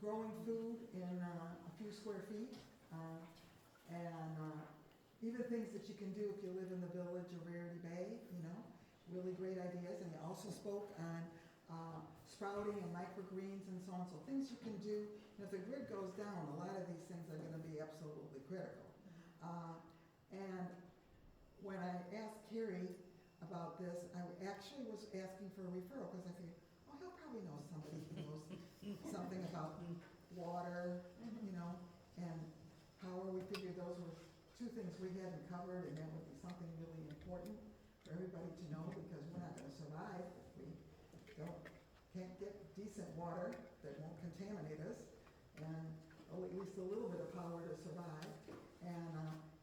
growing food in a few square feet, and even things that you can do if you live in the village of Rarity Bay, really great ideas. And he also spoke on sprouting and microgreens and so on, so things you can do. And if the grid goes down, a lot of these things are gonna be absolutely critical. And when I asked Carrie about this, I actually was asking for a referral, because I figured, oh, he'll probably know somebody who knows something about water, and power. We figured those were two things we hadn't covered, and that would be something really important for everybody to know, because we're not gonna survive if we can't get decent water that won't contaminate us, and at least a little bit of power to survive. And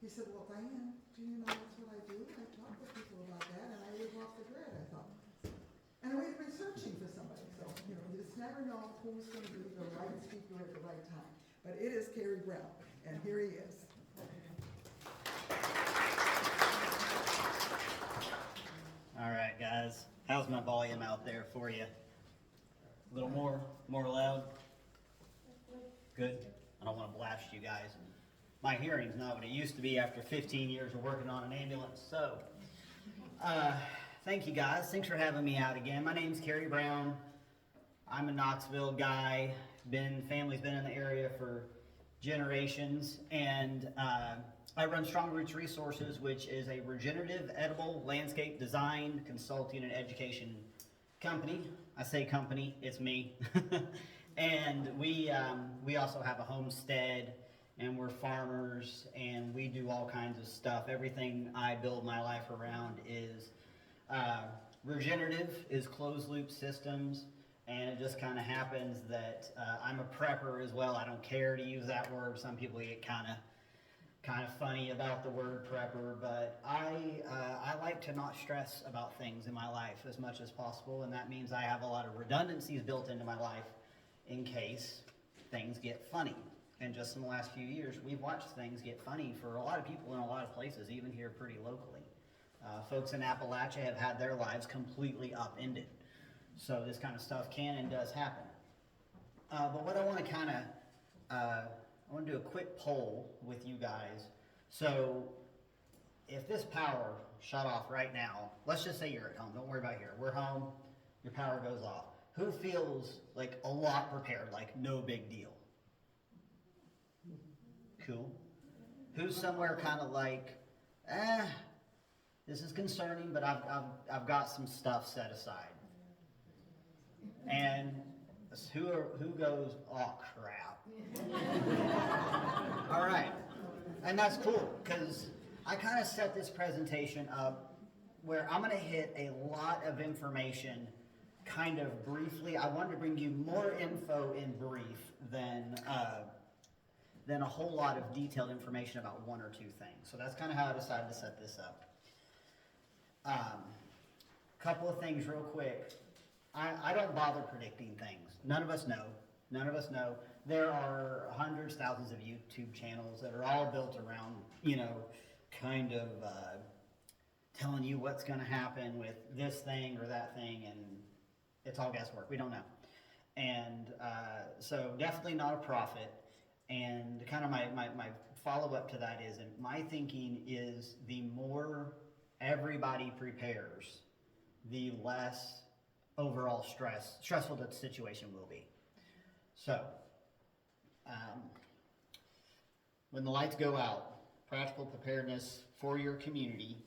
he said, well, Diane, do you know that's what I do? I talk with people about that, and I live off the grid. I thought, and we've been searching for somebody, so you just never know who's going to be the right speaker at the right time. But it is Kerry Brown, and here he is. All right, guys. How's my volume out there for you? A little more loud? Good? I don't want to blast you guys. My hearing's not what it used to be after 15 years of working on an ambulance. So, thank you guys. Thanks for having me out again. My name's Kerry Brown. I'm a Knoxville guy. Family's been in the area for generations, and I run strongrootsresources, which is a regenerative, edible, landscape design, consulting, and education company. I say company, it's me. And we also have a homestead, and we're farmers, and we do all kinds of stuff. Everything I build my life around is regenerative, is closed loop systems, and it just kind of happens that I'm a prepper as well. I don't care to use that word. Some people get kind of funny about the word prepper, but I like to not stress about things in my life as much as possible, and that means I have a lot of redundancies built into my life in case things get funny. And just in the last few years, we've watched things get funny for a lot of people in a lot of places, even here pretty locally. Folks in Appalachia have had their lives completely upended. So this kind of stuff can and does happen. But what I want to I want to do a quick poll with you guys. So if this power shut off right now, let's just say you're at home. Don't worry about here. We're home. Your power goes off. Who feels like a lot prepared, like no big deal? Cool. Who's somewhere kind of like, this is concerning, but I've got some stuff set aside. And who goes, oh crap. All right. And that's cool, because I kind of set this presentation up where I'm going to hit a lot of information kind of briefly. I wanted to bring you more info in brief than a whole lot of detailed information about one or two things. So that's kind of how I decided to set this up. Couple of things real quick. I don't bother predicting things. None of us know. None of us know. There are hundreds, thousands of YouTube channels that are all built around, kind of telling you what's going to happen with this thing or that thing, and it's all guesswork. We don't know. And so definitely not a prophet. And kind of my follow-up to that is, and my thinking is, the more everybody prepares, the less overall stressful the situation will be. So, when the lights go out, practical preparedness for your community,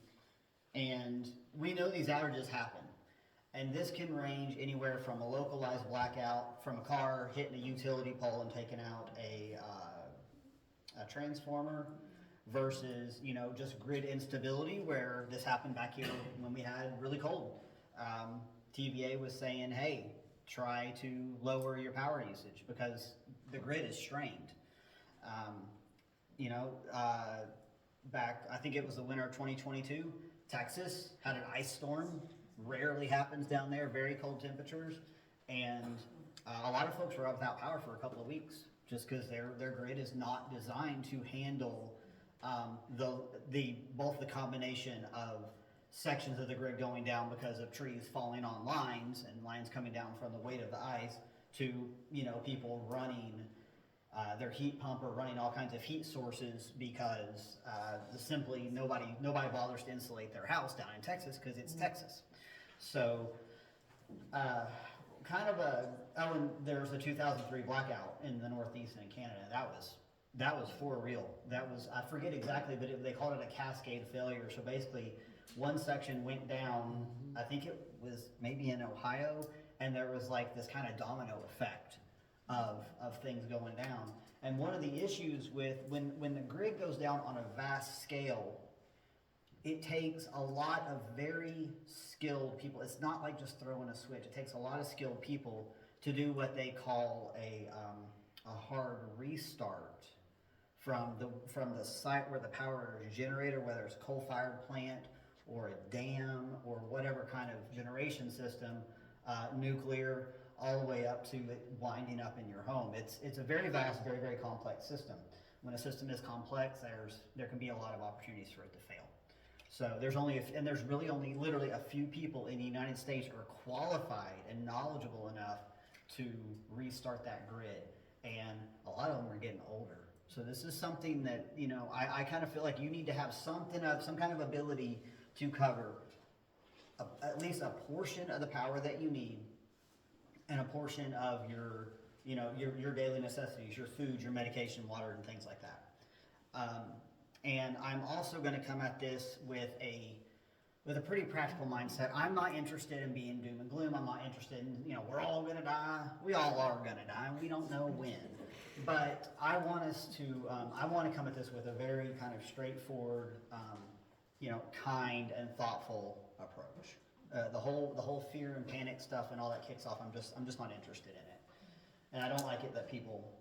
and we know these outages happen. And this can range anywhere from a localized blackout from a car hitting a utility pole and taking out a transformer, versus, just grid instability, where this happened back here when we had really cold. TVA was saying, hey, try to lower your power usage because the grid is strained. Back, I think it was the winter of 2022, Texas had an ice storm. Rarely happens down there, very cold temperatures, and a lot of folks were without power for a couple of weeks just because their grid is not designed to handle both the combination of sections of the grid going down because of trees falling on lines and lines coming down from the weight of the ice, to, you know, people running their heat pump or running all kinds of heat sources because simply nobody bothers to insulate their house down in Texas because it's Texas. So and there was a 2003 blackout in the Northeast and in Canada. That was for real. That was, I forget exactly, but they called it a cascade failure. So basically, one section went down, I think it was maybe in Ohio, and there was like this kind of domino effect of things going down. And one of the issues with when the grid goes down on a vast scale, it takes a lot of very skilled people. It's not like just throwing a switch. It takes a lot of skilled people to do what they call a hard restart from the site where the power is generated, whether it's a coal-fired plant or a dam or whatever kind of generation system, nuclear, all the way up to it winding up in your home. It's a very vast, very, very complex system. When a system is complex, there can be a lot of opportunities for it to fail. So there's really only literally a few people in the United States are qualified and knowledgeable enough to restart that grid, and a lot of them are getting older. So this is something that, you know, I kind of feel like you need to have some kind of ability to cover at least a portion of the power that you need and a portion of your, you know, your daily necessities, your food, your medication, water, and things like that. And I'm also going to come at this with a pretty practical mindset. I'm not interested in being doom and gloom. I'm not interested in, you know, we're all going to die. We all are going to die, and we don't know when. But I want to come at this with a very kind of straightforward, you know, kind and thoughtful approach. The whole fear and panic stuff and all that kicks off. I'm just not interested in it, and I don't like it that people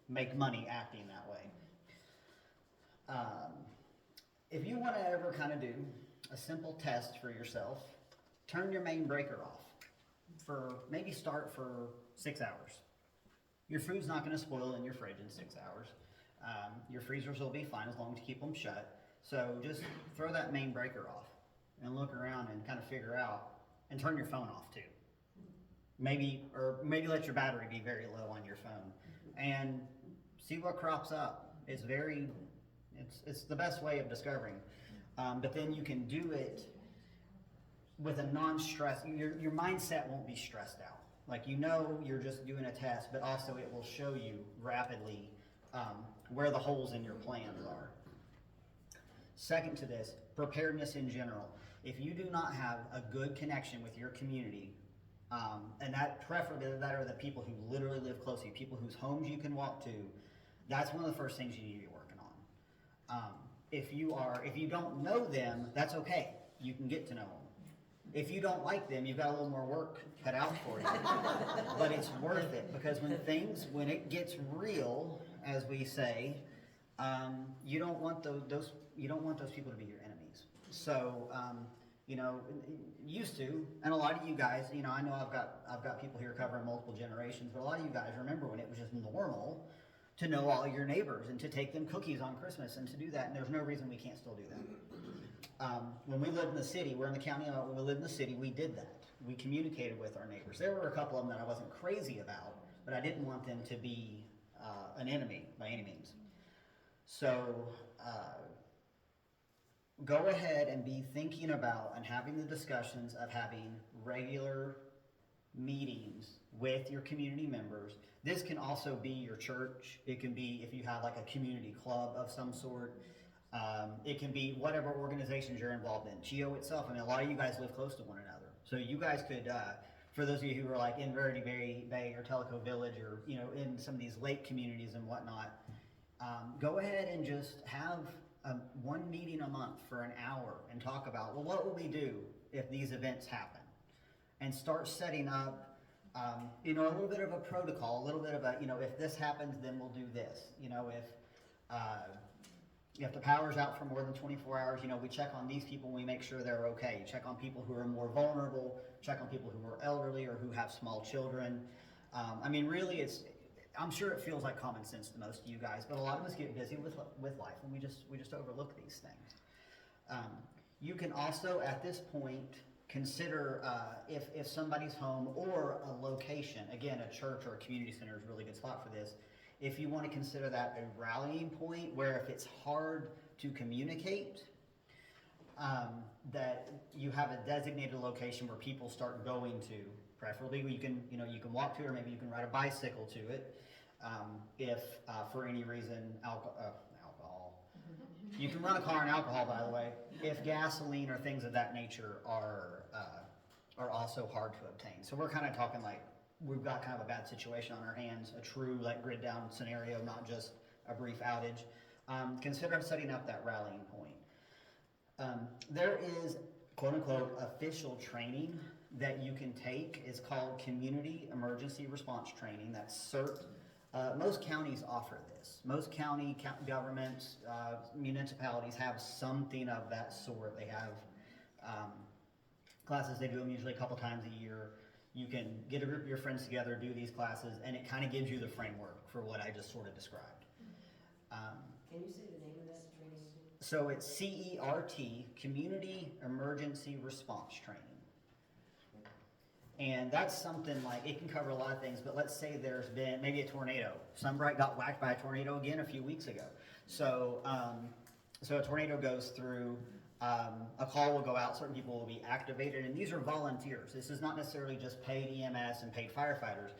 make money acting that way. If you want to ever kind of do a simple test for yourself, turn your main breaker off maybe start for 6 hours. Your food's not going to spoil in your fridge in 6 hours. Your freezers will be fine as long as you keep them shut. So just throw that main breaker off and look around and kind of figure out, and turn your phone off too. Maybe let your battery be very low on your phone and see what crops up. It's the best way of discovering. But then you can do it with a non-stress, your mindset won't be stressed out. Like, you know, you're just doing a test, but also it will show you rapidly where the holes in your plans are. Second to this, preparedness in general. If you do not have a good connection with your community, and that preferably that are the people who literally live close to you, people whose homes you can walk to, that's one of the first things you need to be working on. If you don't know them, that's okay. You can get to know them. If you don't like them, you've got a little more work cut out for you. But it's worth it, because when it gets real, as we say, you don't want those people to be your enemies. So, you know, used to, and a lot of you guys, you know, I know I've got people here covering multiple generations, but a lot of you guys remember when it was just normal to know all your neighbors and to take them cookies on Christmas and to do that, and there's no reason we can't still do that. When we lived in the city, we're in the county, when we lived in the city, we did that. We communicated with our neighbors. There were a couple of them that I wasn't crazy about, but I didn't want them to be an enemy by any means. So go ahead and be thinking about and having the discussions of having regular meetings with your community members. This can also be your church. It can be if you have like a community club of some sort. It can be whatever organizations you're involved in. GEO itself, I mean, a lot of you guys live close to one another. So you guys could, for those of you who are like in Verde Bay or Tellico Village, or, you know, in some of these lake communities and whatnot, go ahead and just have one meeting a month for an hour and talk about, well, what will we do if these events happen? And start setting up, you know, a little bit of a protocol, a little bit of a, you know, if this happens, then we'll do this. You know, if the power's out for more than 24 hours, you know, we check on these people and we make sure they're okay. You check on people who are more vulnerable, check on people who are elderly or who have small children. I mean, really, I'm sure it feels like common sense to most of you guys, but a lot of us get busy with life, and we just overlook these things. You can also, at this point, consider if somebody's home or a location, again, a church or a community center is a really good spot for this. If you want to consider that a rallying point where if it's hard to communicate, that you have a designated location where people start going to, preferably you can walk to, or maybe you can ride a bicycle to it. If for any reason alcohol, you can run a car on alcohol, by the way. If gasoline or things of that nature are also hard to obtain. So we're kind of talking like we've got kind of a bad situation on our hands, a true like grid down scenario, not just a brief outage. Consider setting up that rallying point. There is quote unquote official training that you can take. It's called Community Emergency Response Training. That's CERT. Most counties offer this. Most county governments, municipalities have something of that sort. They have classes. They do them usually a couple times a year. You can get a group of your friends together, do these classes, and it kind of gives you the framework for what I just sort of described. Can you say the name of that training? So it's CERT, Community Emergency Response Training. And that's something like, it can cover a lot of things, but let's say there's been maybe a tornado. Sunbright got whacked by a tornado again a few weeks ago. So, so a tornado goes through, a call will go out, certain people will be activated, and these are volunteers. This is not necessarily just paid EMS and paid firefighters.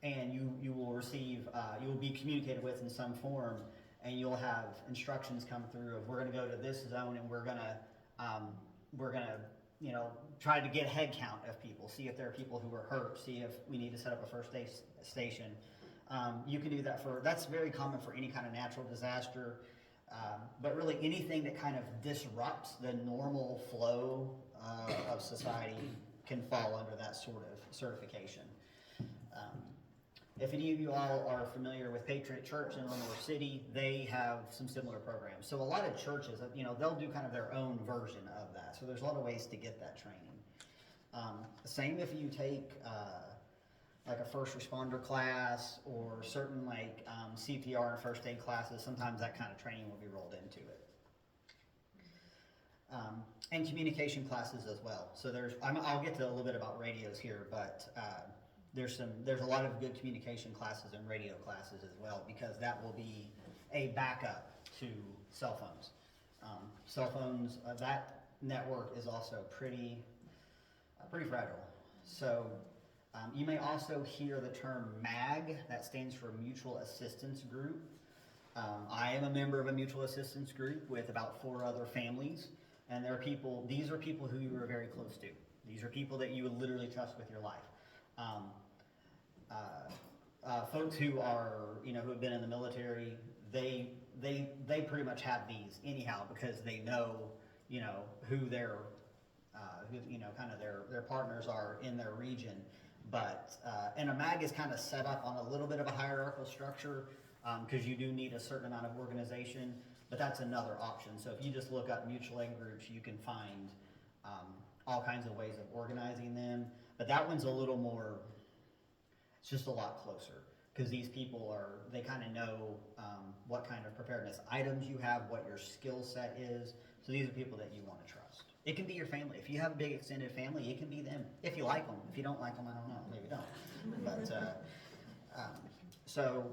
And you will receive, you will be communicated with in some form, and you'll have instructions come through of, we're gonna go to this zone and we're gonna try to get a head count of people, see if there are people who are hurt, see if we need to set up a first aid station. You can do that that's very common for any kind of natural disaster, but really anything that kind of disrupts the normal flow of society can fall under that sort of certification. If any of you all are familiar with Patriot Church in Lenore City, they have some similar programs. So a lot of churches, they'll do kind of their own version of that. So there's a lot of ways to get that training. Same if you take like a first responder class or certain like CPR and first aid classes, sometimes that kind of training will be rolled into it. And communication classes as well. So I'll get to a little bit about radios here, but there's a lot of good communication classes and radio classes as well, because that will be a backup to cell phones. Cell phones, that network is also pretty fragile. So you may also hear the term MAG, that stands for Mutual Assistance Group. I am a member of a mutual assistance group with about 4 other families, and these are people who you are very close to. These are people that you would literally trust with your life. Folks who are, who have been in the military, they pretty much have these anyhow, because they know, who their, kind of their partners are in their region. But, and a MAG is kind of set up on a little bit of a hierarchical structure, because you do need a certain amount of organization, but that's another option. So if you just look up mutual aid groups, you can find all kinds of ways of organizing them. But that one's a little more, it's just a lot closer, because these people they kind of know what kind of preparedness items you have, what your skill set is. So these are people that you want to trust. It can be your family. If you have a big extended family, it can be them. If you like them. If you don't like them, I don't know. Maybe don't. But so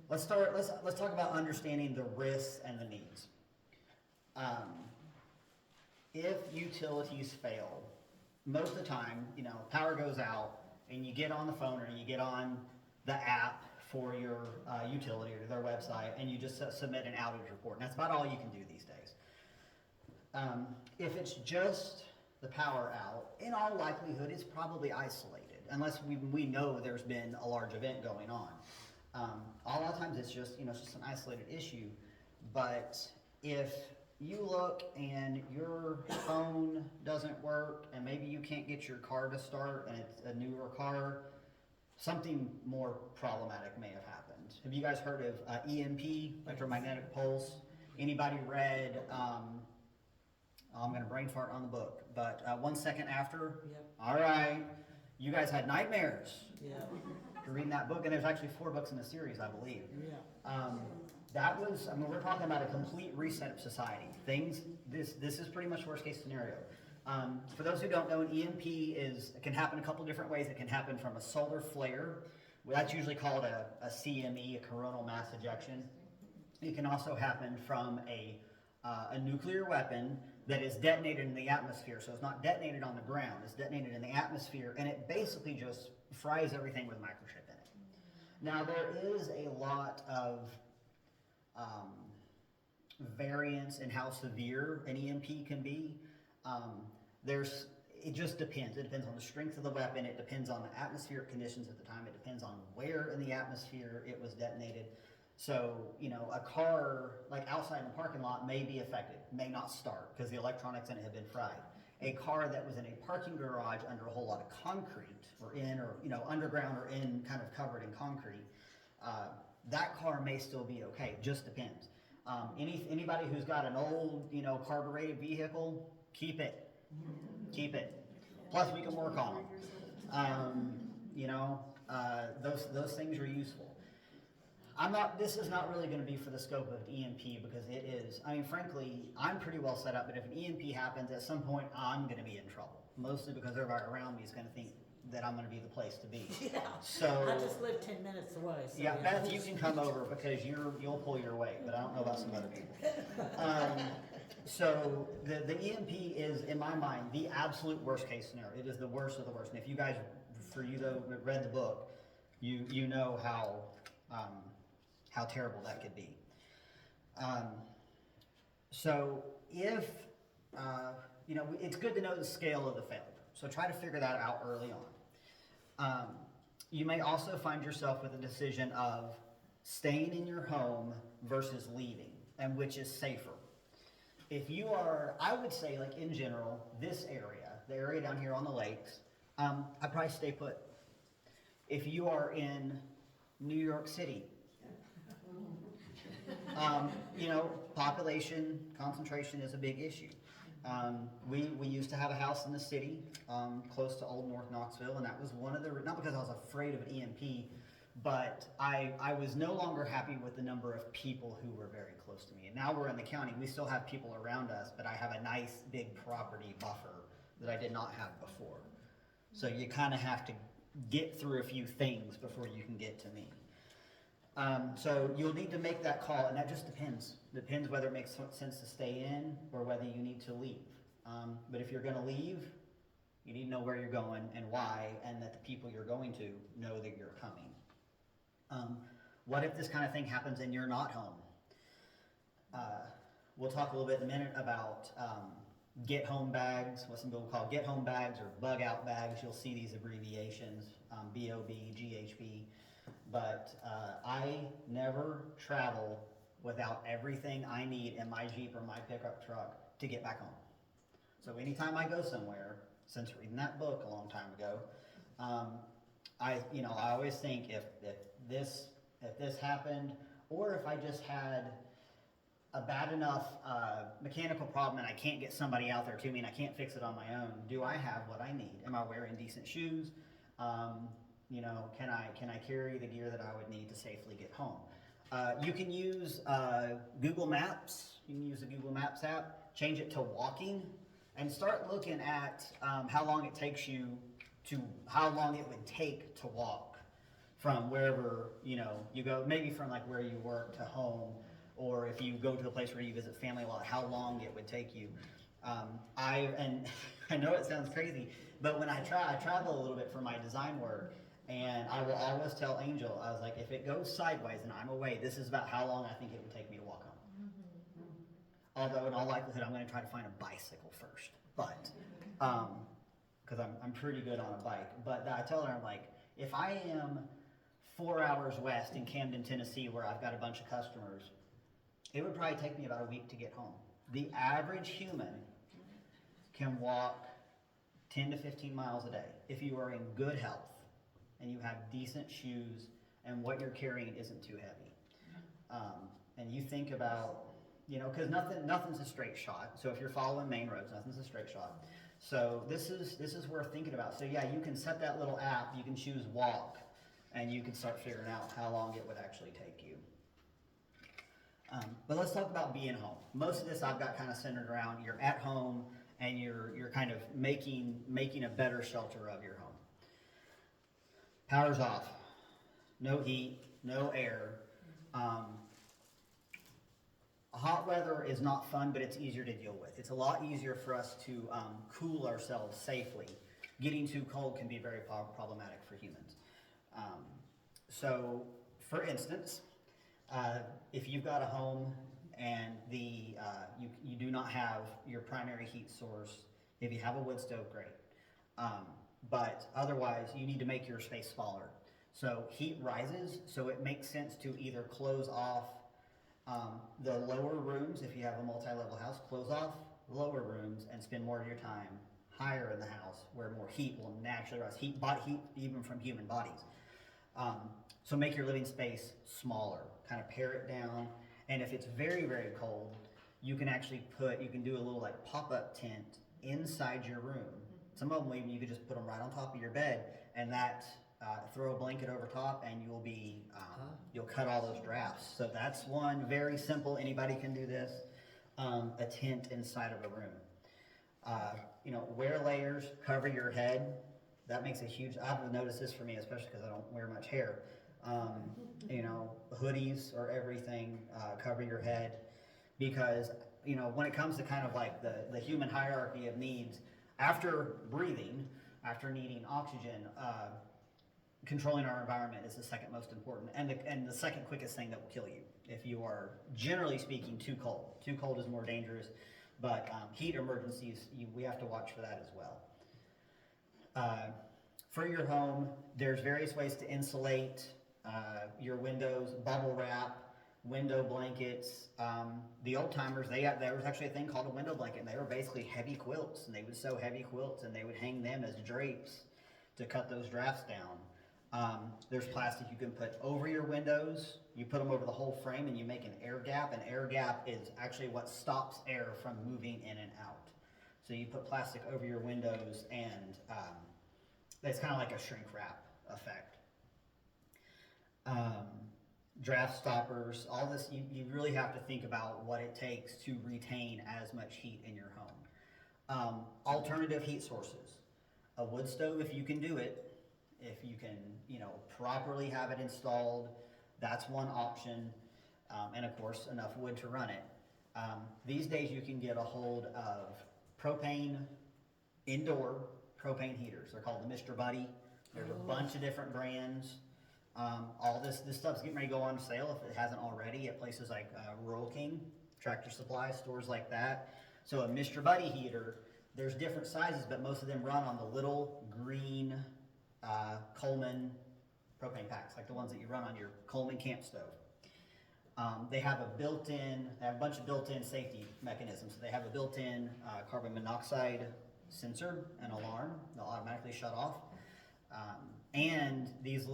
let's talk about understanding the risks and the needs. If utilities fail, most of the time, power goes out, and you get on the phone or you get on the app for your utility or their website, and you just submit an outage report. And that's about all you can do these days. If it's just the power out, in all likelihood, it's probably isolated, unless we know there's been a large event going on. A lot of times it's just, it's just an isolated issue. But if you look and your phone doesn't work, and maybe you can't get your car to start, and it's a newer car, something more problematic may have happened. Have you guys heard of EMP, electromagnetic pulse? Anybody read, I'm going to brain fart on the book, but 1 second after? Yep. All right. You guys had nightmares. Yeah. After reading that book, and there's actually 4 books in the series, I believe. Yeah. We're talking about a complete reset of society. This is pretty much worst case scenario. For those who don't know, an EMP can happen a couple different ways. It can happen from a solar flare. Well, that's usually called a CME, a coronal mass ejection. It can also happen from a nuclear weapon that is detonated in the atmosphere. So it's not detonated on the ground, it's detonated in the atmosphere, and it basically just fries everything with microchip in it. Now, there is a lot of variance in how severe an EMP can be. It just depends. It depends on the strength of the weapon. It depends on the atmospheric conditions at the time. It depends on where in the atmosphere it was detonated. So, a car like outside in the parking lot may be affected, may not start because the electronics in it have been fried. A car that was in a parking garage under a whole lot of concrete or underground or in kind of covered in concrete, that car may still be okay. It just depends. Anybody who's got an old, carbureted vehicle, keep it. Keep it. Plus, we can work on them. Those things are useful. This is not really going to be for the scope of EMP because it is, frankly, I'm pretty well set up, but if an EMP happens, at some point, I'm going to be in trouble. Mostly because everybody around me is going to think that I'm going to be the place to be. Yeah. So I just live 10 minutes away. So yeah, Beth, you can come over because you'll pull your weight, but I don't know about some other people. So the EMP is, in my mind, the absolute worst case scenario. It is the worst of the worst. And if you guys, for you though, read the book, you know how terrible that could be. So if, it's good to know the scale of the failure. So try to figure that out early on. You may also find yourself with a decision of staying in your home versus leaving, and which is safer. If you are, I would say, like in general, this area, the area down here on the lakes, I'd probably stay put. If you are in New York City, population concentration is a big issue. We used to have a house in the city, close to Old North Knoxville, and that was one of the, not because I was afraid of an EMP, but I was no longer happy with the number of people who were very close to me. And now we're in the county, we still have people around us, but I have a nice big property buffer that I did not have before. So you kind of have to get through a few things before you can get to me. So you'll need to make that call, and that just depends. Depends whether it makes sense to stay in or whether you need to leave. But if you're going to leave, you need to know where you're going and why, and that the people you're going to know that you're coming. What if this kind of thing happens and you're not home? We'll talk a little bit in a minute about get home bags, what some people call get home bags or bug out bags. You'll see these abbreviations, BOB, GHB. But I never travel without everything I need in my Jeep or my pickup truck to get back home. So anytime I go somewhere, since reading that book a long time ago, I always think if this happened, or if I just had a bad enough mechanical problem and I can't get somebody out there to me and I can't fix it on my own, do I have what I need? Am I wearing decent shoes? Can I carry the gear that I would need to safely get home? You can use Google Maps. You can use the Google Maps app, change it to walking, and start looking at how long it takes you how long it would take to walk from wherever you go, maybe from like where you work to home, or if you go to a place where you visit family a lot, how long it would take you. I know it sounds crazy, but when I travel a little bit for my design work. And I will always tell Angel, I was like, if it goes sideways and I'm away, this is about how long I think it would take me to walk home. Although in all likelihood, I'm going to try to find a bicycle first. But, because I'm pretty good on a bike. But I tell her, I'm like, if I am 4 hours west in Camden, Tennessee, where I've got a bunch of customers, it would probably take me about a week to get home. The average human can walk 10 to 15 miles a day if you are in good health and you have decent shoes and what you're carrying isn't too heavy. And you think about, because nothing's a straight shot. So if you're following main roads, nothing's a straight shot. So this is worth thinking about. So yeah, you can set that little app, you can choose walk, and you can start figuring out how long it would actually take you. But let's talk about being home. Most of this I've got kind of centered around you're at home and you're kind of making a better shelter of your home. Power's off, no heat, no air. Hot weather is not fun, but it's easier to deal with. It's a lot easier for us to cool ourselves safely. Getting too cold can be very problematic for humans. So, for instance, if you've got a home and you do not have your primary heat source, if you have a wood stove, great. But otherwise, you need to make your space smaller. So heat rises, so it makes sense to either close off the lower rooms. If you have a multi-level house, close off lower rooms and spend more of your time higher in the house where more heat will naturally rise. Heat even from human bodies. So make your living space smaller, kind of pare it down. And if it's very, very cold, you can actually do a little like pop-up tent inside your room. Some of them even you could just put them right on top of your bed, and throw a blanket over top, and you'll cut all those drafts. So that's one very simple. Anybody can do this. A tent inside of a room. Wear layers, cover your head. That makes a huge. I've noticed this for me, especially because I don't wear much hair. Hoodies or everything, cover your head, because when it comes to kind of like the human hierarchy of needs, after breathing, after needing oxygen, controlling our environment is the second most important and the second quickest thing that will kill you if you are, generally speaking, too cold. Too cold is more dangerous, but heat emergencies, we have to watch for that as well. For your home, there's various ways to insulate your windows: bubble wrap, window blankets. The old timers, there was actually a thing called a window blanket, and they were basically heavy quilts, and they would sew heavy quilts and they would hang them as drapes to cut those drafts down. There's plastic you can put over your windows. You put them over the whole frame and you make an air gap. An air gap is actually what stops air from moving in and out. So you put plastic over your windows, and it's kind of like a shrink wrap effect. Draft stoppers, all this, you really have to think about what it takes to retain as much heat in your home. Alternative heat sources. A wood stove, if you can do it, if you can, properly have it installed, that's one option. And of course, enough wood to run it. These days you can get a hold of indoor propane heaters. They're called the Mr. Buddy. There's a bunch of different brands. All this stuff's getting ready to go on sale, if it hasn't already, at places like Rural King, Tractor Supply, stores like that. So a Mr. Buddy heater, there's different sizes, but most of them run on the little green Coleman propane packs, like the ones that you run on your Coleman camp stove. They have a bunch of built-in safety mechanisms. So they have a built-in carbon monoxide sensor and alarm. They'll automatically shut off. And those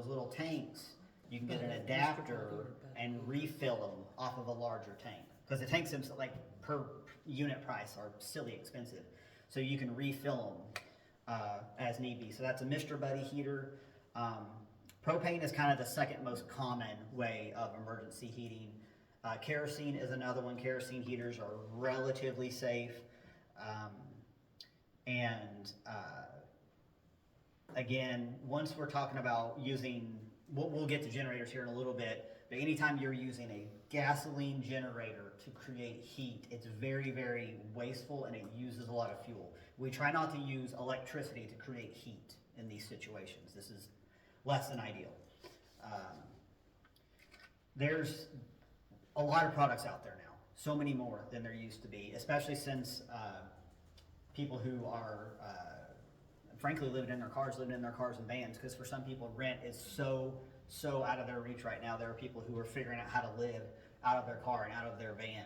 little tanks, you can get an adapter and refill them off of a larger tank. Because the tanks, like per unit price, are silly expensive. So you can refill them as need be. So that's a Mr. Buddy heater. Propane is kind of the second most common way of emergency heating. Kerosene is another one. Kerosene heaters are relatively safe. Again, once we're talking about using, we'll get to generators here in a little bit, but anytime you're using a gasoline generator to create heat, it's very, very wasteful and it uses a lot of fuel. We try not to use electricity to create heat in these situations. This is less than ideal. There's a lot of products out there now, so many more than there used to be, especially since people who are frankly living in their cars and vans, because for some people rent is so out of their reach right now. There are people who are figuring out how to live out of their car and out of their van,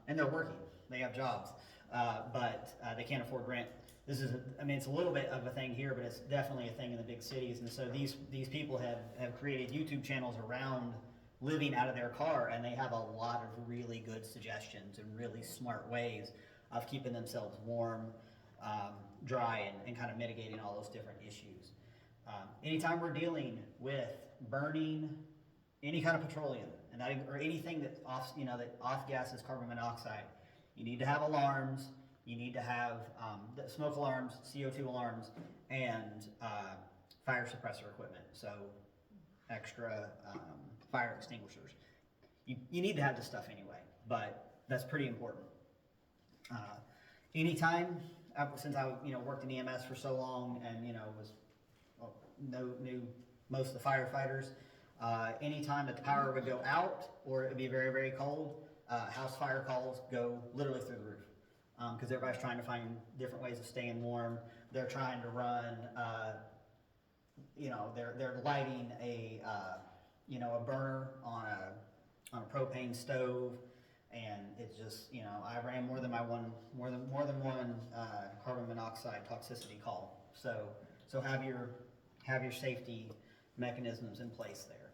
and they're working, they have jobs, but they can't afford rent. It's a little bit of a thing here, but it's definitely a thing in the big cities. And so these people have created YouTube channels around living out of their car, and they have a lot of really good suggestions and really smart ways of keeping themselves warm, dry, and kind of mitigating all those different issues. Anytime we're dealing with burning any kind of petroleum or anything that off gases carbon monoxide, You need to have alarms, you need to have the smoke alarms, CO2 alarms, and fire suppressor equipment, so extra fire extinguishers. You need to have this stuff anyway, but that's pretty important. Anytime, since I worked in EMS for so long and knew most of the firefighters, anytime that the power would go out or it would be very, very cold, house fire calls go literally through the roof. Because everybody's trying to find different ways of staying warm. They're trying to run, they're lighting a burner on a propane stove, and it's just, I ran more than one carbon monoxide toxicity call. So have your safety mechanisms in place there.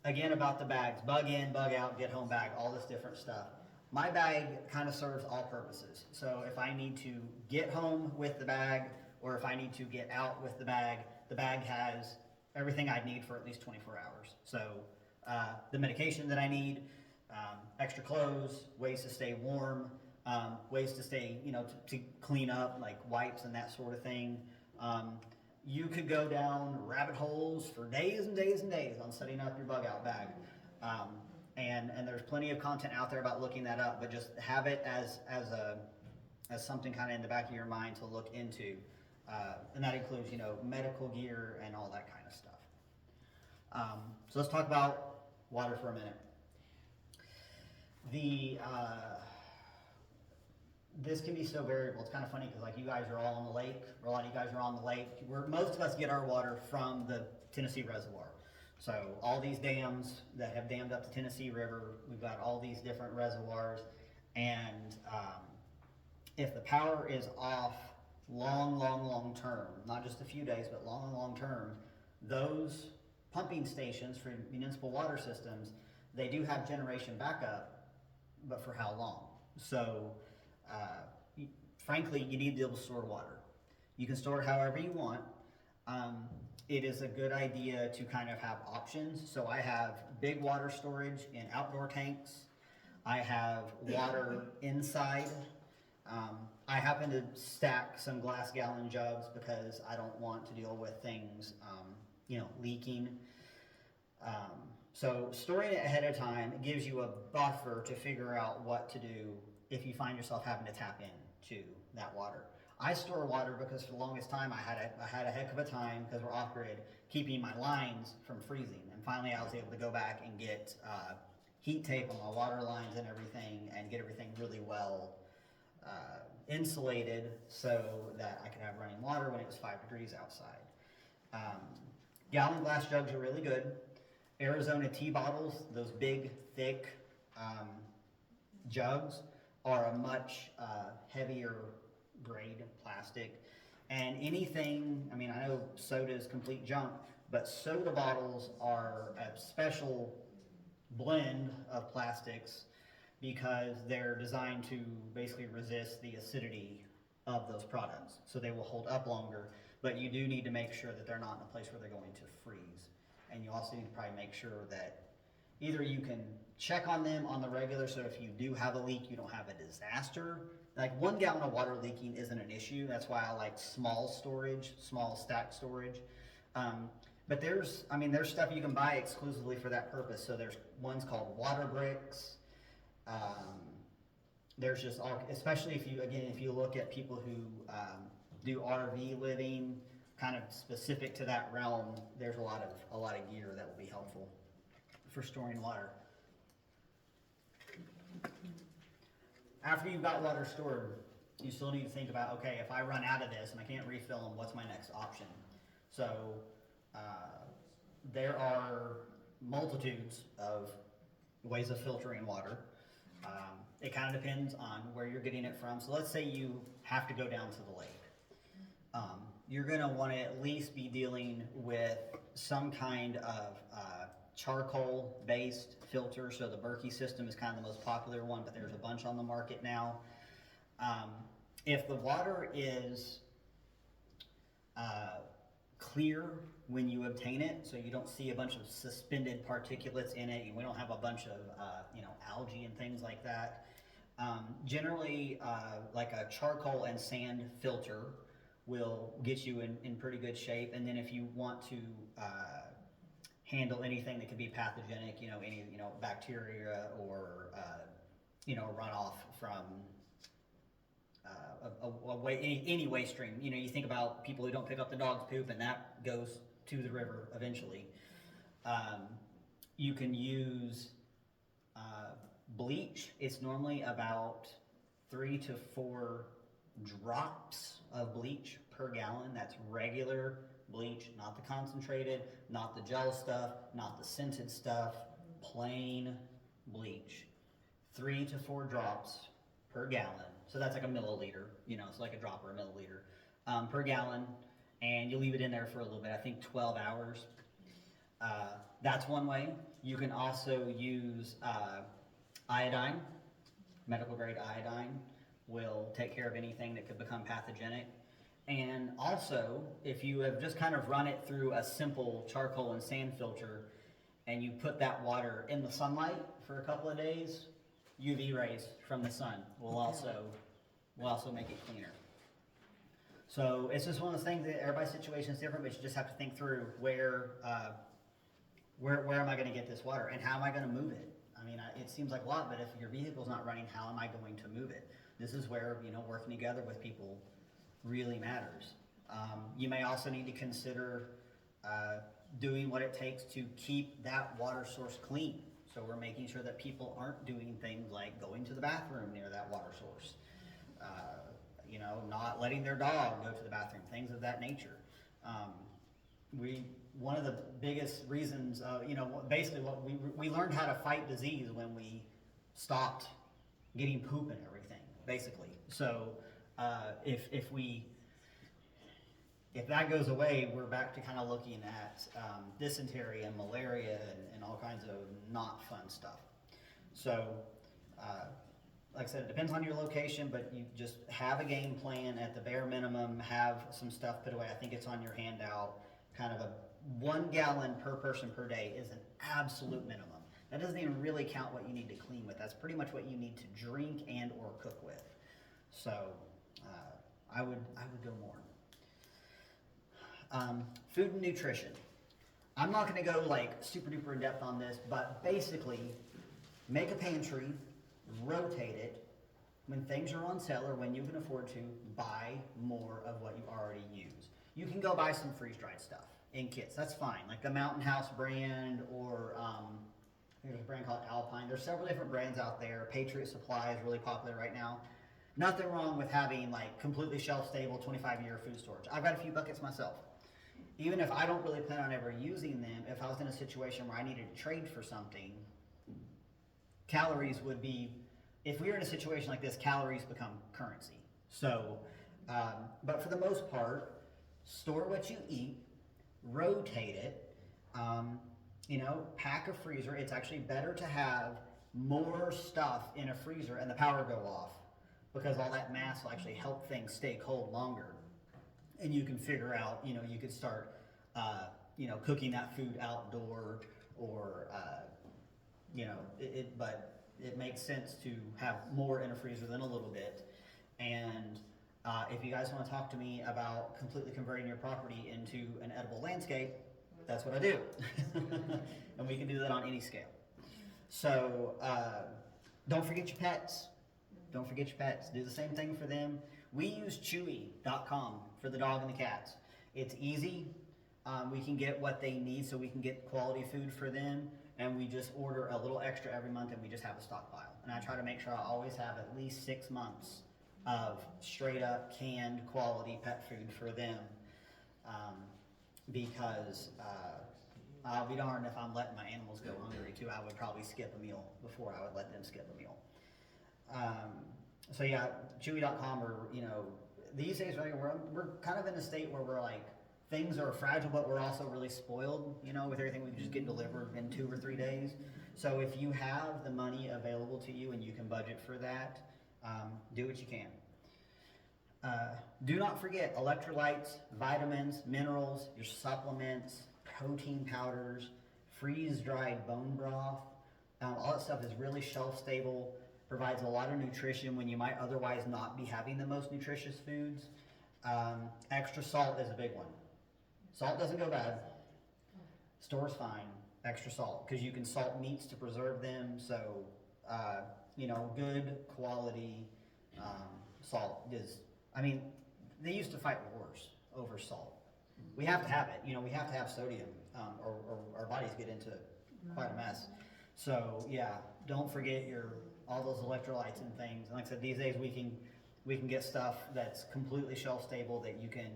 Again, about the bags, bug in, bug out, get home bag, all this different stuff. My bag kind of serves all purposes. So if I need to get home with the bag, or if I need to get out with the bag has everything I need for at least 24 hours. So the medication that I need, extra clothes, ways to stay warm, ways to stay, to clean up, like wipes and that sort of thing. You could go down rabbit holes for days and days and days on setting up your bug out bag. And there's plenty of content out there about looking that up, but just have it as something kind of in the back of your mind to look into. And that includes, medical gear and all that kind of stuff. So let's talk about water for a minute. This can be so variable. It's kind of funny because like you guys are all on the lake, or a lot of you guys are on the lake. Most of us get our water from the Tennessee Reservoir. So all these dams that have dammed up the Tennessee River, we've got all these different reservoirs, and if the power is off long term, not just a few days, but long term, those pumping stations for municipal water systems, they do have generation backup, but for how long? So frankly, you need to be able to store water. You can store it however you want. It is a good idea to kind of have options. So I have big water storage in outdoor tanks. I have water inside. I happen to stack some glass gallon jugs because I don't want to deal with things, leaking. So storing it ahead of time gives you a buffer to figure out what to do if you find yourself having to tap into that water. I store water because for the longest time I had a heck of a time, because we're off grid, keeping my lines from freezing. And finally I was able to go back and get heat tape on my water lines and everything, and get everything really well insulated so that I could have running water when it was 5 degrees outside. Gallon glass jugs are really good. Arizona tea bottles, those big, thick jugs, are a much heavier grade plastic. And anything, I know soda is complete junk, but soda bottles are a special blend of plastics because they're designed to basically resist the acidity of those products. So they will hold up longer, but you do need to make sure that they're not in a place where they're going to freeze. And you also need to probably make sure that either you can check on them on the regular, so if you do have a leak, you don't have a disaster. Like 1 gallon of water leaking isn't an issue. That's why I like small storage, small stack storage. But there's stuff you can buy exclusively for that purpose. So there's ones called water bricks. There's just all, especially if you look at people who do RV living, kind of specific to that realm, there's a lot of gear that will be helpful for storing water. After you've got water stored, you still need to think about, okay, if I run out of this and I can't refill them, what's my next option? So there are multitudes of ways of filtering water. It kind of depends on where you're getting it from. So let's say you have to go down to the lake. You're going to want to at least be dealing with some kind of charcoal-based filter. So the Berkey system is kind of the most popular one, but there's a bunch on the market now. If the water is clear when you obtain it, so you don't see a bunch of suspended particulates in it, and we don't have a bunch of algae and things like that. Generally, like a charcoal and sand filter will get you in pretty good shape, and then if you want to handle anything that could be pathogenic, any bacteria or runoff from any waste stream. You think about people who don't pick up the dog's poop, and that goes to the river eventually. You can use bleach. It's normally about 3 to 4 drops of bleach per gallon. That's regular bleach, not the concentrated, not the gel stuff, not the scented stuff, plain bleach. 3 to 4 drops per gallon. So that's like a milliliter, it's like a drop or a milliliter per gallon, and you leave it in there for a little bit, I think 12 hours. That's one way. You can also use iodine. Medical grade iodine will take care of anything that could become pathogenic. And also, if you have just kind of run it through a simple charcoal and sand filter, and you put that water in the sunlight for a couple of days, UV rays from the sun will also make it cleaner. So it's just one of those things that everybody's situation is different, but you just have to think through where am I going to get this water, and how am I going to move it? I mean, it seems like a lot, but if your vehicle's not running, how am I going to move it? This is where working together with people really matters. You may also need to consider doing what it takes to keep that water source clean. So we're making sure that people aren't doing things like going to the bathroom near that water source. Not letting their dog go to the bathroom, things of that nature. One of the biggest reasons, basically what we learned how to fight disease when we stopped getting poop and everything, basically. So if that goes away, we're back to kind of looking at dysentery and malaria and all kinds of not fun stuff. So, like I said, it depends on your location, but you just have a game plan at the bare minimum, have some stuff put away. I think it's on your handout. Kind of a 1 gallon per person per day is an absolute minimum. That doesn't even really count what you need to clean with. That's pretty much what you need to drink and or cook with. So I would go more. Food and nutrition. I'm not going to go like super duper in depth on this, but basically make a pantry, rotate it. When things are on sale or when you can afford to, buy more of what you already use. You can go buy some freeze-dried stuff in kits. That's fine. Like the Mountain House brand, or there's a brand called Alpine. There's several different brands out there. Patriot Supply is really popular right now. Nothing wrong with having like completely shelf-stable 25-year food storage. I've got a few buckets myself. Even if I don't really plan on ever using them, if I was in a situation where I needed to trade for something, calories would be, if we were in a situation like this, calories become currency. So, but for the most part, store what you eat, rotate it, pack a freezer. It's actually better to have more stuff in a freezer and the power go off, because all that mass will actually help things stay cold longer. And you can figure out, you could start, cooking that food outdoor, or, but it makes sense to have more in a freezer than a little bit. And if you guys want to talk to me about completely converting your property into an edible landscape, that's what I do. And we can do that on any scale. So don't forget your pets. Don't forget your pets. Do the same thing for them. We use Chewy.com for the dog and the cats. It's easy. We can get what they need, so we can get quality food for them. And we just order a little extra every month, and we just have a stockpile. And I try to make sure I always have at least 6 months of straight up canned quality pet food for them. Because I'll be darned if I'm letting my animals go hungry too. I would probably skip a meal before I would let them skip a meal. So yeah, Chewy.com, or these days we're kind of in a state where we're like, things are fragile, but we're also really spoiled, with everything we can just get delivered in 2 or 3 days. So if you have the money available to you and you can budget for that, do what you can. Do not forget electrolytes, vitamins, minerals, your supplements, protein powders, freeze-dried bone broth. All that stuff is really shelf-stable, provides a lot of nutrition when you might otherwise not be having the most nutritious foods. Extra salt is a big one. Salt doesn't go bad. Store's fine. Extra salt, because you can salt meats to preserve them. So, good quality salt is. I mean, they used to fight wars over salt. We have to have it. We have to have sodium, or our bodies get into quite a mess. So yeah, don't forget all those electrolytes and things. And like I said, these days we can get stuff that's completely shelf stable that you can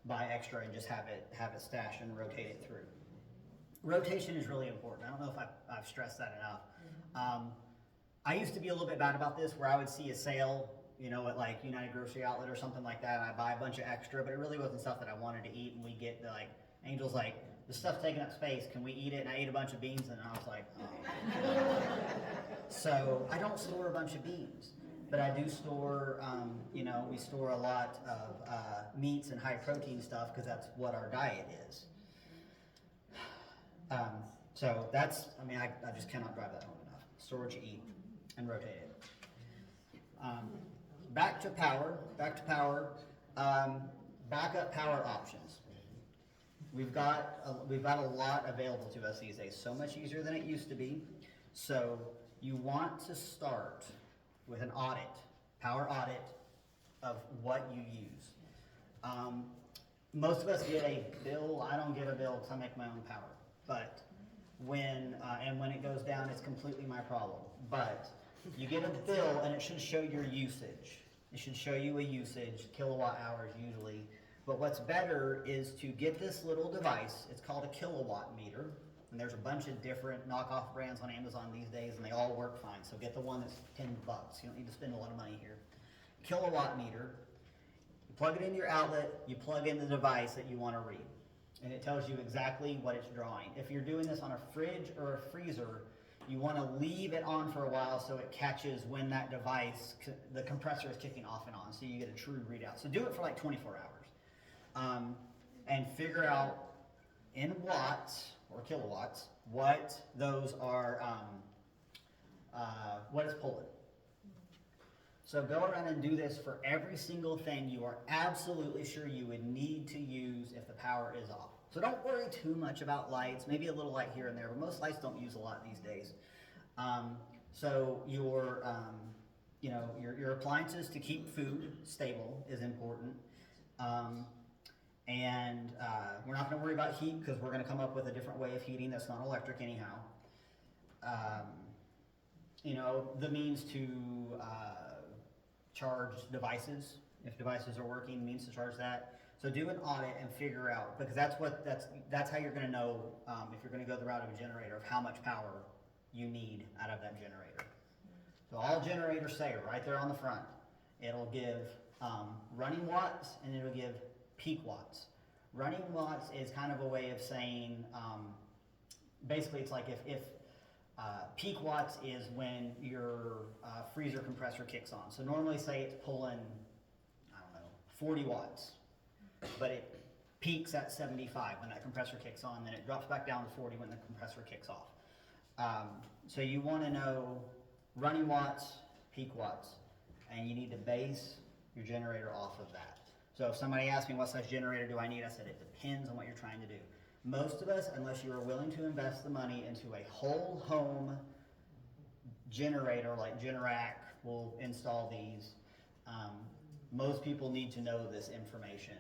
buy extra and just have it stashed and rotate it through. Rotation is really important. I don't know if I've stressed that enough. I used to be a little bit bad about this, where I would see a sale, at like United Grocery Outlet or something like that, and I buy a bunch of extra, but it really wasn't stuff that I wanted to eat. And we get Angel's like, this stuff's taking up space. Can we eat it? And I ate a bunch of beans, and I was like, oh. So I don't store a bunch of beans, but I do store, we store a lot of meats and high protein stuff because that's what our diet is. So that's, I just cannot drive that home enough. Store what you eat and rotate it. Back to power, backup power options. We've got a lot available to us these days, so much easier than it used to be. So you want to start with an power audit of what you use. Most of us get a bill. I don't get a bill because I make my own power. But when it goes down, it's completely my problem. But you get a bill and it should show your usage. It should show you a usage, kilowatt hours usually. But what's better is to get this little device. It's called a kilowatt meter. And there's a bunch of different knockoff brands on Amazon these days, and they all work fine. So get the one that's $10. You don't need to spend a lot of money here. Kilowatt meter. You plug it into your outlet. You plug in the device that you want to read. And it tells you exactly what it's drawing. If you're doing this on a fridge or a freezer, you want to leave it on for a while so it catches when that device, the compressor is kicking off and on, so you get a true readout. So do it for like 24 hours. And figure out in watts or kilowatts what those are, what it's pulling. So go around and do this for every single thing you are absolutely sure you would need to use if the power is off. So don't worry too much about lights, maybe a little light here and there, but most lights don't use a lot these days. So your appliances to keep food stable is important. And we're not going to worry about heat because we're going to come up with a different way of heating that's not electric anyhow. The means to charge devices, if devices are working, means to charge that. So do an audit and figure out, because that's how you're going to know if you're going to go the route of a generator, of how much power you need out of that generator. So all generators say right there on the front, it'll give running watts and it'll give peak watts. Running watts is kind of a way of saying, basically it's like if peak watts is when your freezer compressor kicks on. So normally say it's pulling, 40 watts, but it peaks at 75 when that compressor kicks on, then it drops back down to 40 when the compressor kicks off. So you want to know running watts, peak watts, and you need to base your generator off of that. So if somebody asks me what size generator do I need, I said it depends on what you're trying to do. Most of us, unless you are willing to invest the money into a whole home generator like Generac will install these, most people need to know this information.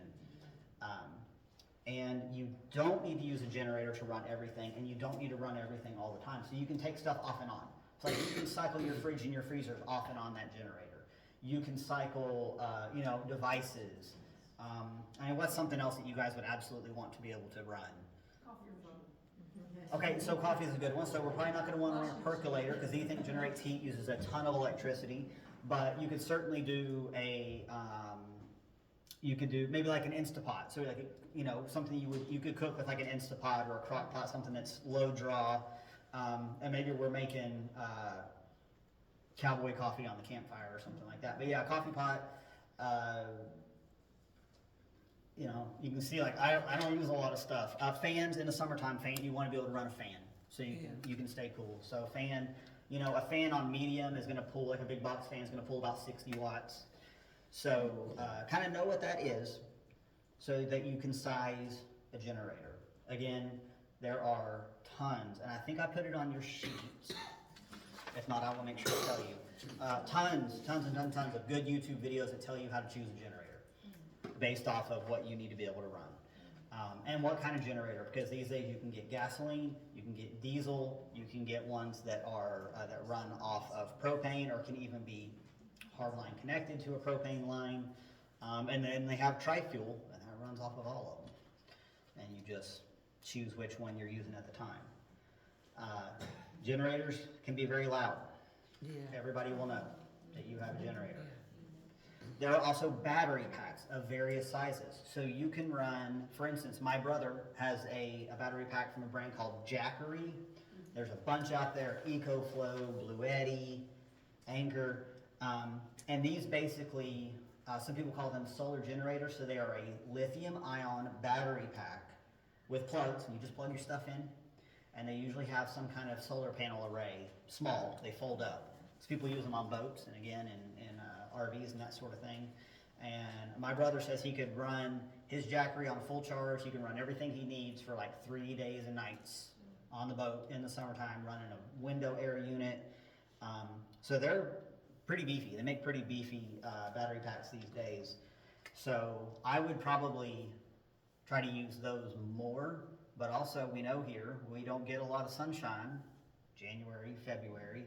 And you don't need to use a generator to run everything, and you don't need to run everything all the time. So you can take stuff off and on. It's like you can cycle your fridge and your freezer off and on that generator. You can cycle, devices. What's something else that you guys would absolutely want to be able to run? Okay, so coffee is a good one. So we're probably not going to want to run a percolator because anything that generates heat uses a ton of electricity. But you could certainly do maybe like an Instapot. So like something you could cook with like an Instapot or a crock pot, something that's low draw. And maybe we're making cowboy coffee on the campfire or something like that. But yeah, coffee pot. you know, you can see like, I don't use a lot of stuff. Fans in the summertime, you wanna be able to run a fan, so you can stay cool. So fan, you know, a fan on medium is gonna pull, like a big box fan is gonna pull about 60 watts. So, kinda know what that is, so that you can size a generator. Again, there are tons, and I think I put it on your sheets. If not, I will make sure to tell you. Tons of good YouTube videos that tell you how to choose a generator based off of what you need to be able to run. And what kind of generator, because these days you can get gasoline, you can get diesel, you can get ones that are that run off of propane or can even be hardline connected to a propane line. And then they have tri-fuel, and that runs off of all of them. And you just choose which one you're using at the time. Generators can be very loud. Yeah. Everybody will know that you have a generator. There are also battery packs of various sizes. So you can run, for instance, my brother has a battery pack from a brand called Jackery. There's a bunch out there, EcoFlow, Blue Eddy, Anchor. And these basically, some people call them solar generators. So they are a lithium-ion battery pack with plugs, and you just plug your stuff in. And they usually have some kind of solar panel array, small, they fold up. So people use them on boats and again in RVs and that sort of thing. And my brother says he could run his Jackery on full charge. He can run everything he needs for like 3 days and nights on the boat in the summertime, running a window air unit. So they're pretty beefy. They make pretty beefy battery packs these days. So I would probably try to use those more. But also, we know here, we don't get a lot of sunshine, January, February.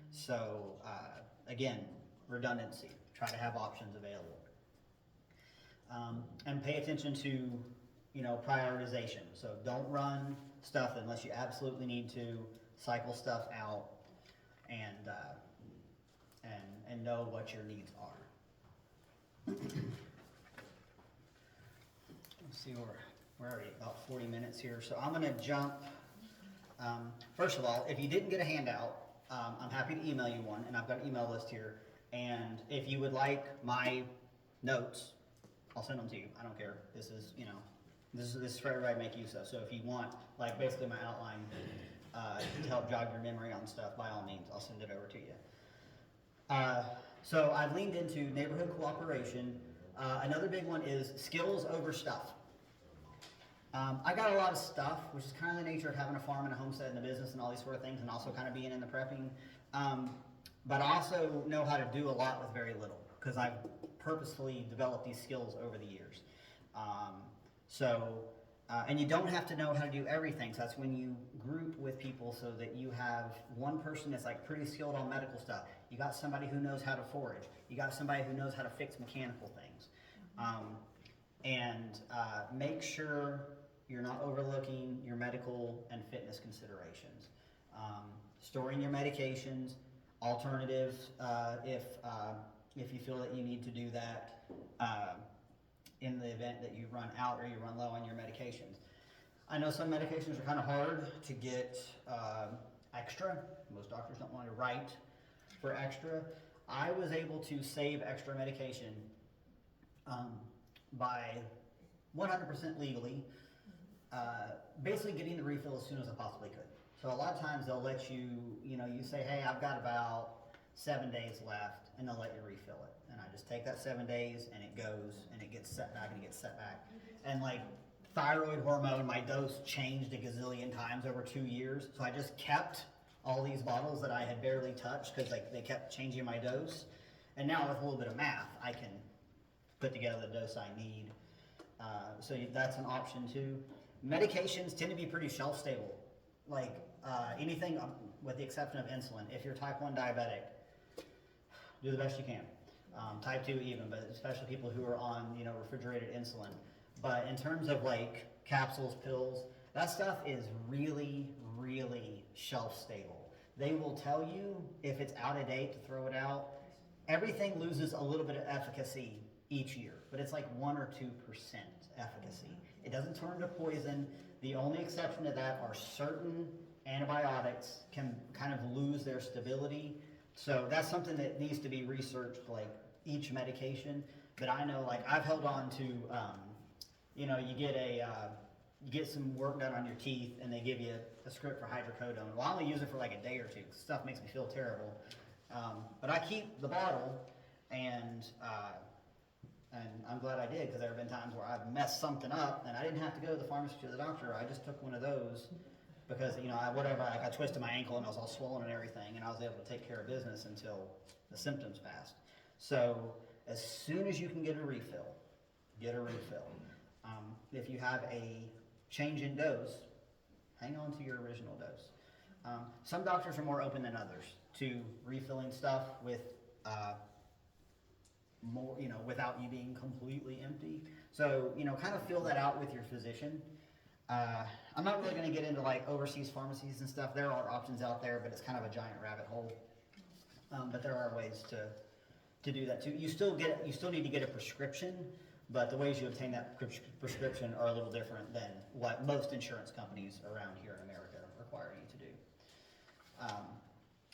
So, again, redundancy. Try to have options available. And pay attention to, you know, prioritization. So don't run stuff unless you absolutely need to. Cycle stuff out and know what your needs are. Let's see where are we? About 40 minutes here. So I'm gonna jump, first of all, if you didn't get a handout, I'm happy to email you one, and I've got an email list here. And if you would like my notes, I'll send them to you. I don't care. This is, you know, this is for everybody to make use of. So if you want, like, basically my outline to help jog your memory on stuff, by all means, I'll send it over to you. So I've leaned into neighborhood cooperation. Another big one is skills over stuff. I got a lot of stuff, which is kind of the nature of having a farm and a homestead and a business and all these sort of things, and also kind of being in the prepping. But I also know how to do a lot with very little, because I've purposefully developed these skills over the years. And you don't have to know how to do everything, so that's when you group with people so that you have one person that's like pretty skilled on medical stuff. You got somebody who knows how to forage. You got somebody who knows how to fix mechanical things. Make sure you're not overlooking your medical and fitness considerations. Storing your medications, alternatives if you feel that you need to do that in the event that you run out or you run low on your medications. I know some medications are kind of hard to get extra. Most doctors don't want to write for extra. I was able to save extra medication by 100% legally, basically getting the refill as soon as I possibly could. So a lot of times they'll let you, you say, hey, I've got about 7 days left, and they'll let you refill it. And I just take that 7 days, and it goes, and it gets set back, and it gets set back. And like thyroid hormone, my dose changed a gazillion times over 2 years. So I just kept all these bottles that I had barely touched because they kept changing my dose. And now with a little bit of math, I can put together the dose I need. So that's an option too. Medications tend to be pretty shelf stable. Like anything with the exception of insulin. If you're type 1 diabetic, do the best you can. Type 2 even, but especially people who are on refrigerated insulin. But in terms of like capsules, pills, that stuff is really, really shelf stable. They will tell you if it's out of date to throw it out. Everything loses a little bit of efficacy each year, but it's like 1 or 2% efficacy. It doesn't turn to poison. The only exception to that are certain antibiotics can kind of lose their stability. So that's something that needs to be researched, like each medication. But I know, like I've held on to you know, you get some work done on your teeth, and they give you a script for hydrocodone. Well, I only use it for like a day or two, 'cause stuff makes me feel terrible. But I keep the bottle, and I'm glad I did, because there have been times where I've messed something up, and I didn't have to go to the pharmacy to the doctor. I just took one of those, because, you know, I twisted my ankle, and I was all swollen and everything, and I was able to take care of business until the symptoms passed. So as soon as you can get a refill, get a refill. If you have a change in dose, hang on to your original dose. Some doctors are more open than others to refilling stuff with more, you know, without you being completely empty. So, you know, kind of fill that out with your physician. I'm not really going to get into like overseas pharmacies and stuff. There are options out there, but it's kind of a giant rabbit hole. But there are ways to do that too. You still need to get a prescription, but the ways you obtain that prescription are a little different than what most insurance companies around here in America require you to do.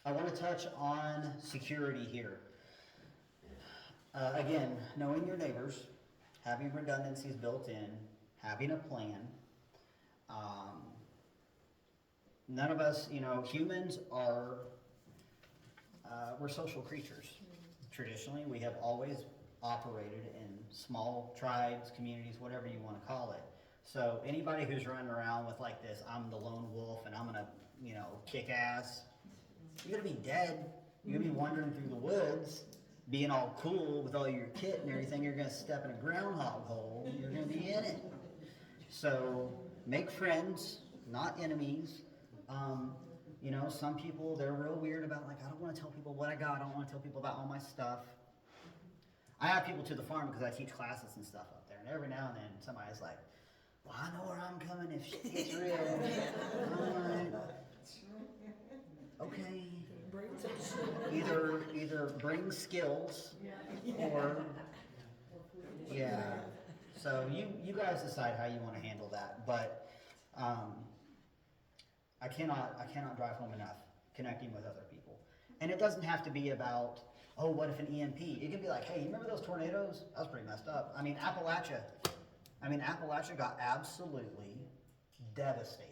I want to touch on security here. Again, knowing your neighbors, having redundancies built in, having a plan. None of us, you know, humans are, we're social creatures. Traditionally, we have always operated in small tribes, communities, whatever you want to call it. So anybody who's running around with like this, I'm the lone wolf and I'm gonna, you know, kick ass, you're gonna be dead. You're gonna be wandering through the woods, being all cool with all your kit and everything. You're gonna step in a groundhog hole. You're gonna be in it. So make friends, not enemies. You know, some people, they're real weird about like, I don't want to tell people what I got. I don't want to tell people about all my stuff. I have people to the farm because I teach classes and stuff up there. And every now and then somebody's like, well, I know where I'm coming if shit gets real. Alright. Okay. Either bring skills or, yeah. So you guys decide how you want to handle that. But I cannot drive home enough connecting with other people. And it doesn't have to be about, oh, what if an EMP? It can be like, hey, you remember those tornadoes? That was pretty messed up. I mean, Appalachia got absolutely devastated.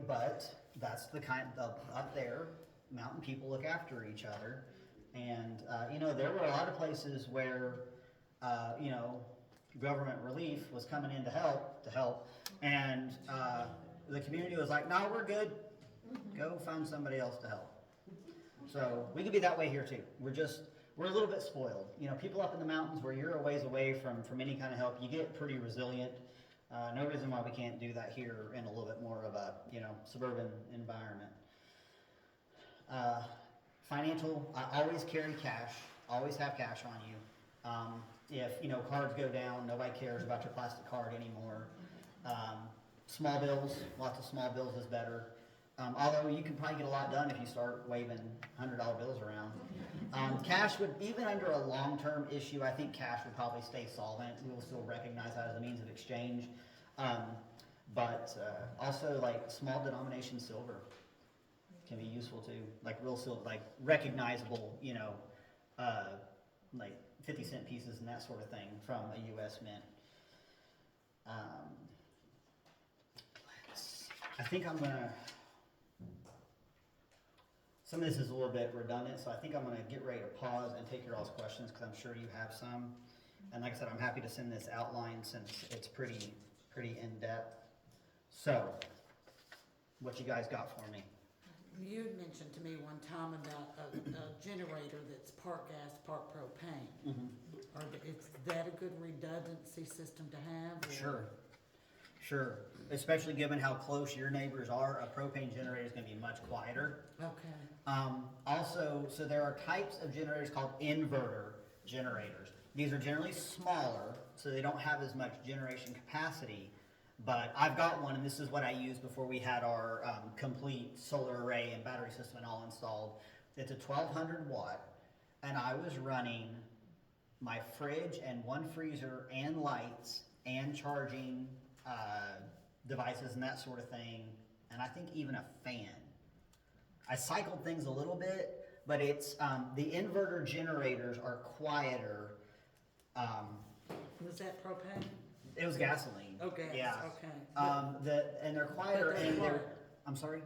But that's the kind of, up there, mountain people look after each other. And, you know, there were a lot of places where, you know, government relief was coming in to help, and the community was like, no, we're good, go find somebody else to help. So we could be that way here too. We're a little bit spoiled. You know, people up in the mountains where you're a ways away from any kind of help, you get pretty resilient. No reason why we can't do that here in a little bit more of a, you know, suburban environment. Financial, I always carry cash, always have cash on you. If, you know, cards go down, nobody cares about your plastic card anymore. Small bills, lots of small bills is better. Although you can probably get a lot done if you start waving $100 bills around. Cash would, even under a long-term issue, I think cash would probably stay solvent. We will still recognize that as a means of exchange. But also like small denomination silver can be useful too. Like real silver, like recognizable, you know, like 50-cent pieces and that sort of thing from a U.S. mint. I think I'm gonna, some of this is a little bit redundant, so I think I'm gonna get ready to pause and take your all's questions because I'm sure you have some. And like I said, I'm happy to send this outline since it's pretty in-depth. So, what you guys got for me? You had mentioned to me one time about a generator that's part gas, part propane. Mm-hmm. Is that a good redundancy system to have? Or? Sure. Especially given how close your neighbors are, a propane generator is going to be much quieter. Okay. Also, so there are types of generators called inverter generators. These are generally smaller, so they don't have as much generation capacity. But I've got one, and this is what I used before we had our complete solar array and battery system and all installed. It's a 1200 watt, and I was running my fridge and one freezer and lights and charging devices and that sort of thing, and I think even a fan. I cycled things a little bit, but it's the inverter generators are quieter Was that propane? It was gasoline. Oh, gas, Yeah. okay. And they're quieter But they're and they're, quieter. I'm sorry?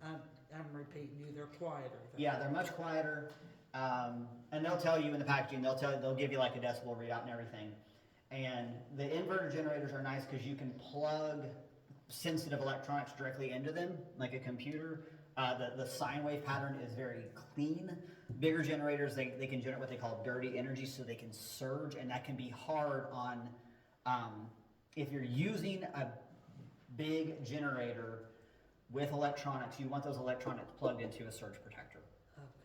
I'm repeating you, they're quieter. Yeah, they're much quieter. And they'll tell you in the packaging, they'll give you like a decibel readout and everything. And the inverter generators are nice because you can plug sensitive electronics directly into them, like a computer. The sine wave pattern is very clean. Bigger generators, they can generate what they call dirty energy, so they can surge, and that can be hard on, if you're using a big generator with electronics, you want those electronics plugged into a surge protector.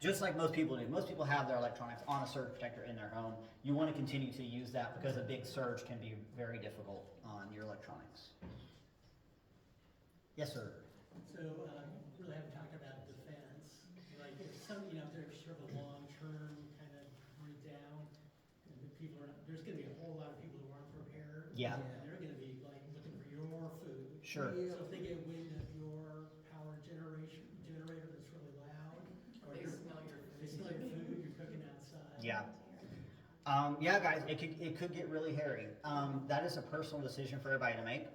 Just like most people do. Most people have their electronics on a surge protector in their home. You want to continue to use that because a big surge can be very difficult on your electronics. Yes, sir. So, really haven't talked about defense, like if some, if there's sort of a long-term kind of breakdown, and the people are, there's gonna be a whole lot of people who aren't prepared. Yeah. And they're gonna be like looking for your food. Sure. So if they get wind of your power generator that's really loud, or They you're- smell your they smell your food, you're cooking outside. Yeah. Yeah, guys, it could get really hairy. That is a personal decision for everybody to make.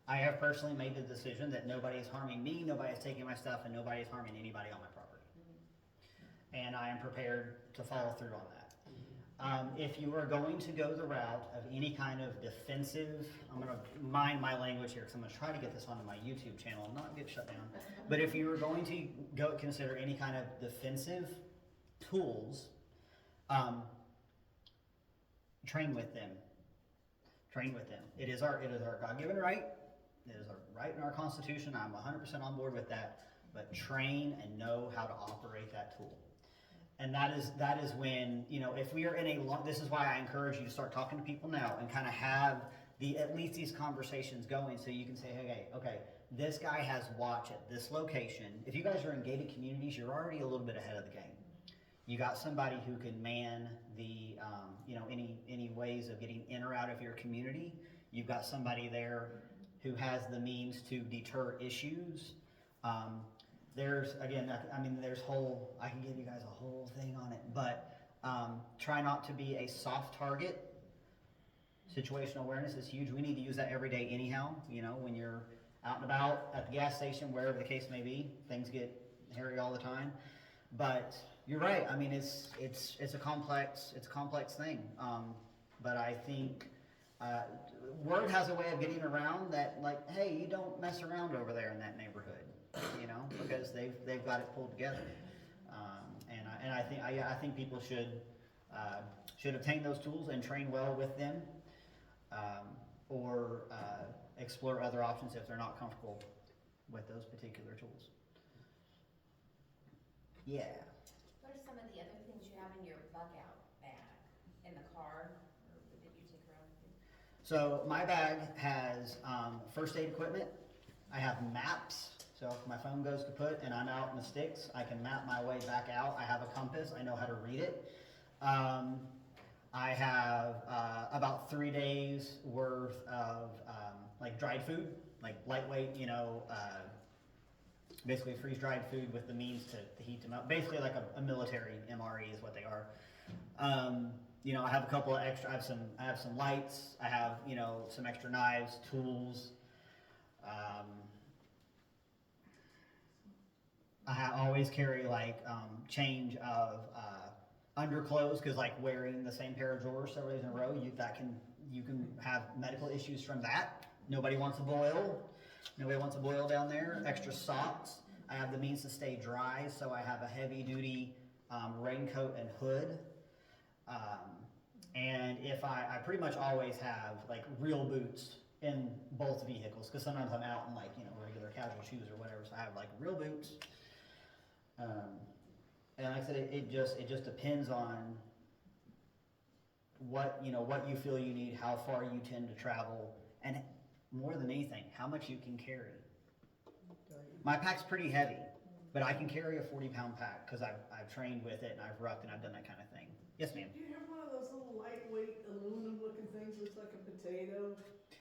I have personally made the decision that nobody is harming me, nobody is taking my stuff, and nobody is harming anybody on my property. And I am prepared to follow through on that. If you are going to go the route of any kind of defensive, I'm going to mind my language here because I'm going to try to get this onto my YouTube channel and not get shut down. But if you are going to go consider any kind of defensive tools, train with them. Train with them. It is our God-given right. It is a right in our Constitution. I'm 100% on board with that. But train and know how to operate that tool. And that is when, if we are in a long, this is why I encourage you to start talking to people now and kind of have at least these conversations going so you can say, okay, this guy has watch at this location. If you guys are in gated communities, you're already a little bit ahead of the game. You got somebody who can man the, any ways of getting in or out of your community. You've got somebody there who has the means to deter issues. There's I can give you guys a whole thing on it, but try not to be a soft target. Situational awareness is huge. We need to use that every day anyhow. When you're out and about at the gas station, wherever the case may be, things get hairy all the time. But you're right. I mean, it's a complex thing. But I think word has a way of getting around that, like, hey, you don't mess around over there in that neighborhood, because they've got it pulled together. And I think people should obtain those tools and train well with them, or explore other options if they're not comfortable with those particular tools. Yeah. What are some of the other things you have in your bug out bag in the car, or that you take around with you? So my bag has first aid equipment. I have maps. So if my phone goes kaput and I'm out in the sticks, I can map my way back out. I have a compass. I know how to read it. I have about 3 days worth of like dried food, like lightweight, basically freeze-dried food with the means to heat them up. Basically like a military MRE is what they are. I have a couple of extra, I have some lights, I have, some extra knives, tools. I always carry change of underclothes, because like wearing the same pair of drawers several days in a row, you can have medical issues from that. Nobody wants a boil. Nobody wants a boil down there. Extra socks. I have the means to stay dry, so I have a heavy duty raincoat and hood. And if I pretty much always have like real boots in both vehicles, because sometimes I'm out in regular casual shoes or whatever, so I have like real boots. And like I said, it just depends on what you feel you need, how far you tend to travel, and more than anything, how much you can carry. My pack's pretty heavy, but I can carry a 40-pound pack because I've trained with it and I've rucked and I've done that kind of thing. Yes, ma'am. Do you have one of those little lightweight aluminum looking things that's like a potato?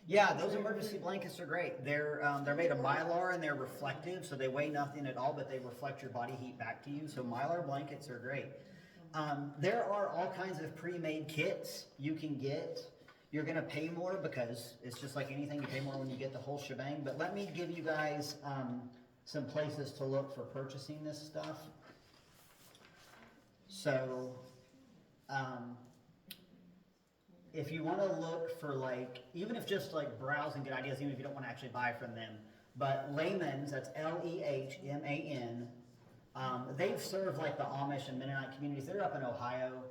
Yeah, those emergency blankets are great. They're made of Mylar and they're reflective, so they weigh nothing at all, but they reflect your body heat back to you. So Mylar blankets are great. There are all kinds of pre-made kits you can get. You're gonna pay more because it's just like anything, you pay more when you get the whole shebang. But let me give you guys some places to look for purchasing this stuff. So, if you want to look for like, even if just like browse and get ideas, even if you don't want to actually buy from them, but Lehman's, that's Lehman, they've served like the Amish and Mennonite communities. They're up in Ohio,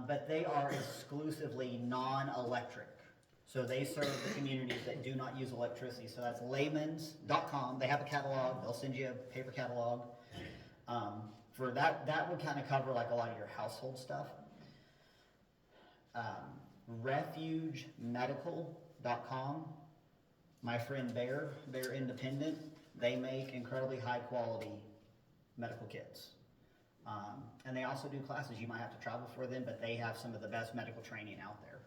but they are exclusively non-electric. So they serve the communities that do not use electricity. So that's layman's.com. They have a catalog. They'll send you a paper catalog. For that, that would kind of cover like a lot of your household stuff. RefugeMedical.com. My friend Bear Independent, they make incredibly high quality medical kits. And they also do classes. You might have to travel for them, but they have some of the best medical training out there.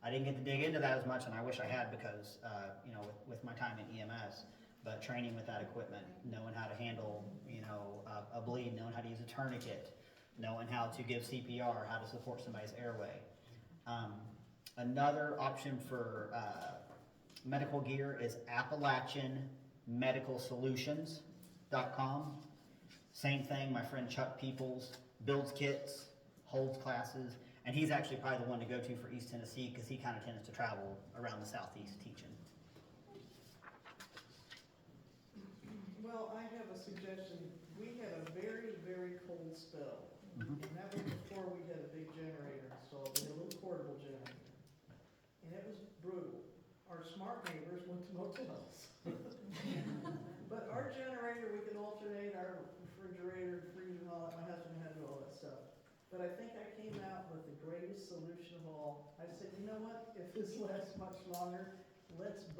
I didn't get to dig into that as much, and I wish I had because, you know, with my time in EMS, but training with that equipment, knowing how to handle, you know, a bleed, knowing how to use a tourniquet, knowing how to give CPR, how to support somebody's airway. Another option for medical gear is AppalachianMedicalSolutions.com. Same thing, my friend Chuck Peoples builds kits, holds classes, and he's actually probably the one to go to for East Tennessee because he kind of tends to travel around the Southeast teaching. Well, I have a suggestion. We had a very, very cold spell. And that was before we had a big generator installed. We had a little portable generator. And it was brutal. Our smart neighbors went to motels. But our generator, we could alternate our refrigerator, freezer, and all that. My husband had to do all that stuff. But I think I came out with the greatest solution of all. I said, you know what? If this lasts much longer, let's burn